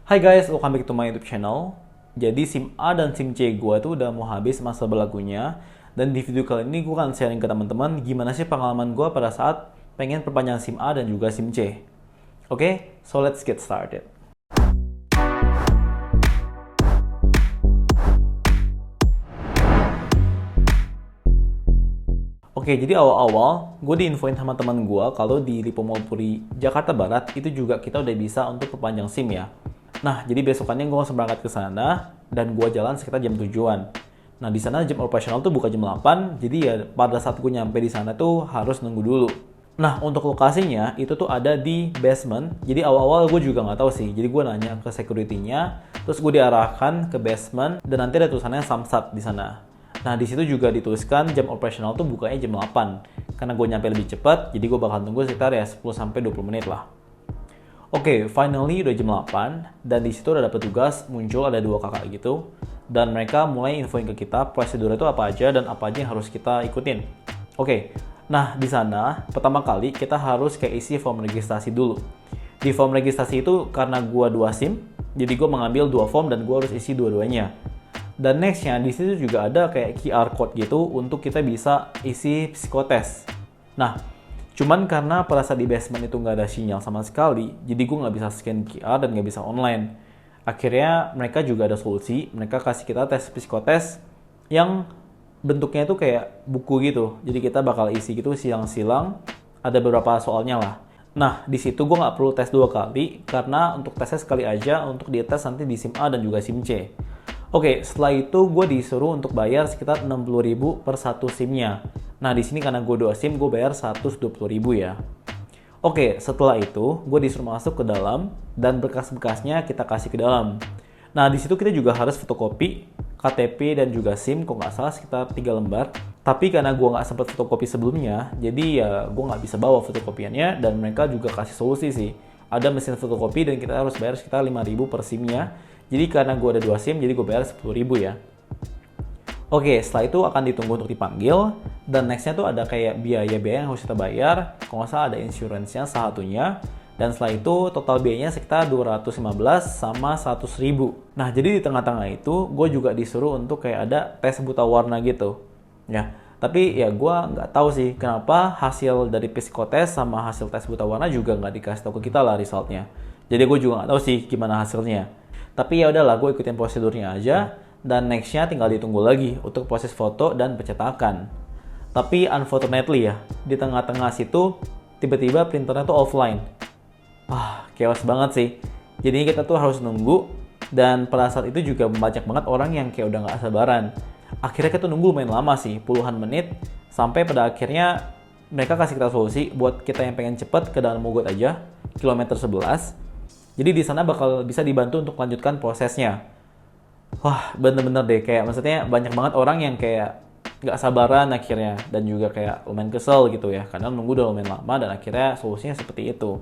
Hai guys, welcome back to my YouTube channel. Jadi SIM A dan SIM C gue tuh udah mau habis masa berlakunya. Dan di video kali ini gue akan sharing ke teman-teman gimana sih pengalaman gue pada saat pengen perpanjang SIM A dan juga SIM C. Oke, so let's get started. Oke, jadi awal-awal gue diinfoin sama teman gue kalau di Lipo Mall Puri, Jakarta Barat itu juga kita udah bisa untuk perpanjang SIM ya. Nah, jadi besokannya gue langsung berangkat ke sana dan gue jalan sekitar jam 7-an. Nah, di sana jam operasional tuh buka jam 8, jadi ya pada saat gue nyampe di sana tuh harus nunggu dulu. Nah, untuk lokasinya itu tuh ada di basement. Jadi awal-awal gue juga nggak tahu sih. Jadi gue nanya ke security-nya, terus gue diarahkan ke basement dan nanti ada tulisannya Samsat di sana. Nah, di situ juga dituliskan jam operasional tuh bukanya jam 8. Karena gue nyampe lebih cepat, jadi gue bakal tunggu sekitar ya 10-20 menit lah. Oke, finally udah jam 8 dan di situ udah dapet tugas muncul ada dua kakak gitu dan mereka mulai infoin ke kita prosedur itu apa aja dan apa aja yang harus kita ikutin. Oke, nah di sana pertama kali kita harus kayak isi form registrasi dulu. Di form registrasi itu karena gua 2 SIM, jadi gua mengambil 2 form dan gua harus isi dua-duanya. Dan nextnya di situ juga ada kayak QR code gitu untuk kita bisa isi psikotes. Nah, cuman karena pada saat di basement itu nggak ada sinyal sama sekali, jadi gue nggak bisa scan QR dan nggak bisa online. Akhirnya mereka juga ada solusi, mereka kasih kita tes psikotes yang bentuknya itu kayak buku gitu. Jadi kita bakal isi gitu silang-silang, ada beberapa soalnya lah. Nah, di situ gue nggak perlu tes 2 kali, karena untuk tesnya sekali aja untuk dites nanti di SIM A dan juga SIM C. Oke, setelah itu gue disuruh untuk bayar sekitar 60.000 per satu SIM-nya. Nah, di sini karena gue 2 SIM, gue bayar 120.000 ya. Oke, setelah itu gue disuruh masuk ke dalam dan berkas-berkasnya kita kasih ke dalam. Nah, di situ kita juga harus fotokopi KTP dan juga SIM, kok nggak salah sekitar 3 lembar. Tapi karena gue nggak sempat fotokopi sebelumnya, jadi ya gue nggak bisa bawa fotokopiannya dan mereka juga kasih solusi sih. Ada mesin fotokopi dan kita harus bayar sekitar 5.000 per SIM-nya. Jadi karena gue ada 2 SIM, jadi gue bayar 10.000 ya. Oke, setelah itu akan ditunggu untuk dipanggil. Dan nextnya tuh ada kayak biaya-biaya yang harus kita bayar. Kalau nggak salah ada insurance-nya salah satunya. Dan setelah itu total biayanya sekitar 215 sama 100.000. Nah, jadi di tengah-tengah itu gue juga disuruh untuk kayak ada tes buta warna gitu. Ya, tapi ya gue nggak tahu sih kenapa hasil dari psikotes sama hasil tes buta warna juga nggak dikasih tahu ke kita lah resultnya. Jadi gue juga nggak tahu sih gimana hasilnya. Tapi ya udahlah, gue ikutin prosedurnya aja. Dan nextnya tinggal ditunggu lagi untuk proses foto dan pencetakan. Tapi unfortunately ya, di tengah-tengah situ tiba-tiba printernya tuh offline. Chaos banget sih. Jadinya kita tuh harus nunggu, dan pada saat itu juga banyak banget orang yang kayak udah gak sabaran. Akhirnya kita nunggu lumayan lama sih, puluhan menit, sampai pada akhirnya mereka kasih kita solusi buat kita yang pengen cepet ke dalam Mogot aja, kilometer 11. Jadi di sana bakal bisa dibantu untuk melanjutkan prosesnya. Wah, bener-bener deh, kayak maksudnya banyak banget orang yang kayak nggak sabaran akhirnya, dan juga kayak lumayan kesel gitu ya, karena nunggu udah lumayan lama dan akhirnya solusinya seperti itu.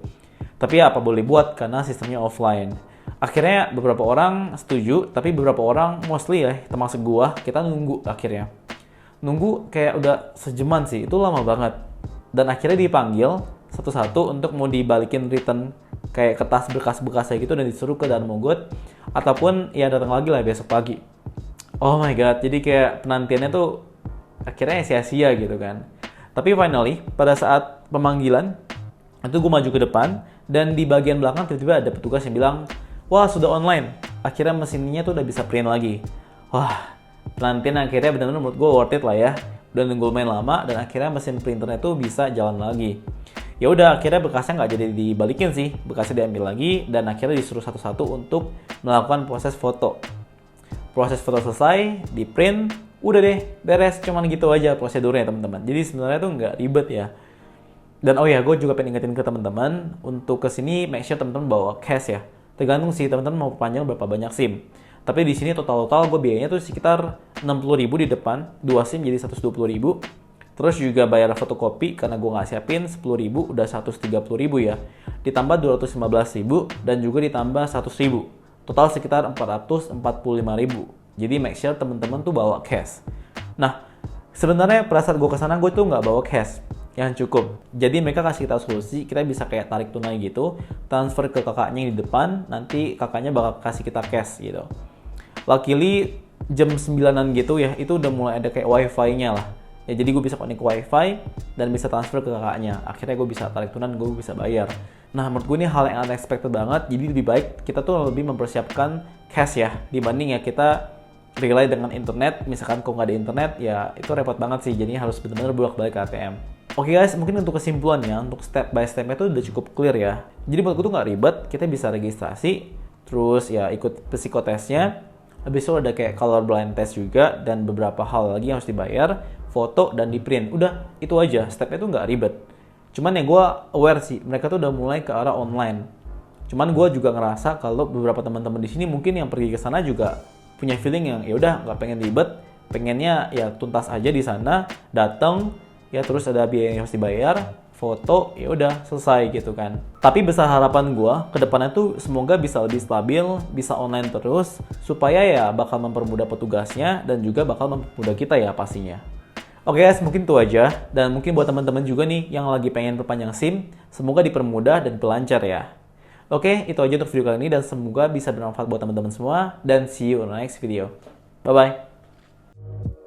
Tapi ya apa boleh buat, karena sistemnya offline. Akhirnya beberapa orang setuju, tapi beberapa orang, mostly ya, termasuk gua, kita nunggu akhirnya. Nunggu kayak udah sejaman sih, itu lama banget. Dan akhirnya dipanggil satu-satu untuk mau dibalikin return kayak kertas bekas-bekasnya gitu dan disuruh ke dalam Mogot, ataupun ya datang lagi lah besok pagi. Oh my god, jadi kayak penantiannya tuh akhirnya sia-sia gitu kan. Tapi finally pada saat pemanggilan itu gue maju ke depan dan di bagian belakang tiba-tiba ada petugas yang bilang, wah sudah online, akhirnya mesinnya tuh udah bisa print lagi. Wah, penantian akhirnya benar-benar menurut gue worth it lah ya. Udah nunggu lumayan lama dan akhirnya mesin printernya tuh bisa jalan lagi. Ya udah, akhirnya bekasnya nggak jadi dibalikin sih, bekasnya diambil lagi dan akhirnya disuruh satu-satu untuk melakukan proses foto. Proses foto selesai, di print, udah deh, beres, cuman gitu aja prosedurnya teman-teman. Jadi sebenarnya tuh nggak ribet ya. Dan oh ya, gue juga pengen ingetin ke teman-teman untuk kesini make sure teman-teman bawa cash ya. Tergantung sih teman-teman mau panjang berapa banyak SIM. Tapi di sini total gue biayanya tuh sekitar 60.000 di depan, 2 SIM jadi 120.000. Terus juga bayar fotokopi karena gue nggak siapin 10.000 udah 130.000 ya. Ditambah 215.000 dan juga ditambah 100.000. Total sekitar 445.000. Jadi make sure teman-teman tuh bawa cash. Nah, sebenarnya pada saat gue kesana gue tuh nggak bawa cash. yang cukup. Jadi mereka kasih kita solusi, kita bisa kayak tarik tunai gitu, transfer ke kakaknya yang di depan, nanti kakaknya bakal kasih kita cash gitu. Luckily jam 9-an gitu ya, itu udah mulai ada kayak wifi-nya lah. Ya jadi gue bisa connect ke wifi dan bisa transfer ke kakaknya. Akhirnya gue bisa tarik tunai, gue bisa bayar. Nah menurut gue ini hal yang unexpected banget, jadi lebih baik kita tuh lebih mempersiapkan cash ya, dibanding ya kita rely dengan internet. Misalkan kalau nggak ada internet ya itu repot banget sih, jadi harus benar-benar bolak-balik ke ATM. Oke guys, mungkin untuk kesimpulannya, untuk step by step-nya itu udah cukup clear ya. Jadi menurut gue tuh nggak ribet, kita bisa registrasi, terus ya ikut psikotesnya, habis itu ada kayak color blind test juga, dan beberapa hal lagi yang harus dibayar, foto, dan di print. Udah, itu aja, stepnya tuh nggak ribet. Cuman ya gue aware sih, mereka tuh udah mulai ke arah online. Cuman gue juga ngerasa kalau beberapa teman-teman di sini mungkin yang pergi ke sana juga punya feeling yang ya udah nggak pengen ribet, pengennya ya tuntas aja di sana, datang, ya terus ada biaya yang harus dibayar, foto, ya udah selesai gitu kan. Tapi besar harapan gua ke depannya tuh semoga bisa lebih stabil, bisa online terus, supaya ya bakal mempermudah petugasnya dan juga bakal mempermudah kita ya pastinya. Oke guys, mungkin itu aja, dan mungkin buat teman-teman juga nih yang lagi pengen perpanjang SIM, semoga dipermudah dan pelancar ya. Oke, itu aja untuk video kali ini dan semoga bisa bermanfaat buat teman-teman semua, dan see you on the next video. Bye bye.